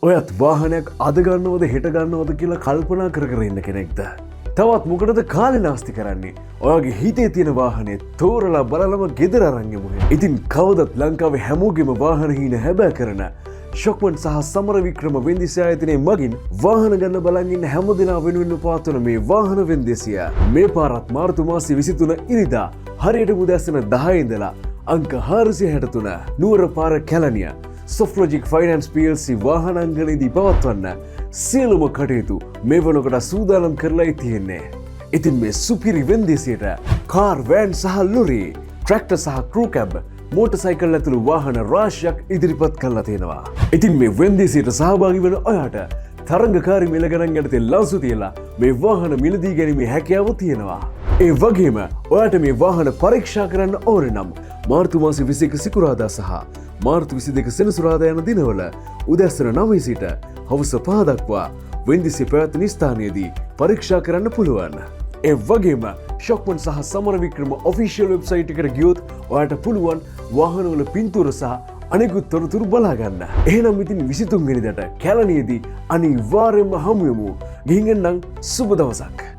ඔයත් වාහනයක් අද ගන්නවද හෙට ගන්නවද කියලා කල්පනා කර කර ඉන්න කෙනෙක්ද? තවත් මොකටද කාලේ නාස්ති කරන්නේ? ඔයාගේ හිතේ තියෙන වාහනේ තෝරලා බලලම ගෙදර අරන් යමු. ඉතින් කවදත් ලංකාවේ හැමෝගෙම වාහන හීන හැබෑ කරන ශොක්මන් සහ සමර වික්‍රම වෙන්දිසි ආයතනයේ මගින් වාහන ගන්න බලන් ඉන්න හැම දෙනා වෙනුවෙන් පවත්වන මේ වාහන වෙන්දිසිය මේ පාරත් මාර්තු මාසයේ 23 ඉරිදා හරියට උදෑසන 10 ඉඳලා අංක 463 නුවර පාර කැලණිය Soflogic Finance PLC වාහනංගනයේදී පවත්වන්න සියලුම කටයුතු මේ වනකොට සූදානම් කරලා තියෙන්නේ. ඉතින් මේ සුපිරි වෙන්දේසියට කාර්, වෑන් සහ ලොරි, ට්‍රැක්ටර් සහ ක්‍රූ කැබ්, මෝටර්සයිකල් ඇතුළු වාහන රාශියක් ඉදිරිපත් කරලා තියෙනවා. ඉතින් මේ වෙන්දේසියට සහභාගී වෙන ඔයාට තරංගකාරී මිල ගණන් යටතේ ලන්සු තියලා මේ වාහන මිලදී ගැනීමේ හැකියාව තියෙනවා. ඒ වගේම ඔයාට මේ වාහන පරීක්ෂා කරන්න ඕන නම් මාර්තු මාසයේ 21 සිකුරාදා සහ මාර්තු 22 සෙනසුරාදා යන දිනවල උදෑසන 9 සිට හවස 5 දක්වා වෙන්දිසි පැවැත්වෙන ස්ථානයේදී පරීක්ෂා කරන්න පුළුවන්. ඒ වගේම ශොක්මන් සහ සමර වික්‍රම ඔෆිෂියල් වෙබ්සයිට් එකට ගියොත් ඔයාට පුළුවන් වාහනවල පින්තූර සහ අනෙකුත් තොරතුරු බලා ගන්න. එහෙනම් ඉතින් 23 වෙනිදාට කැලණියේදී අනිවාර්යයෙන්ම හමු වෙමු. ගිහින් එන්නම් සුබ දවසක්.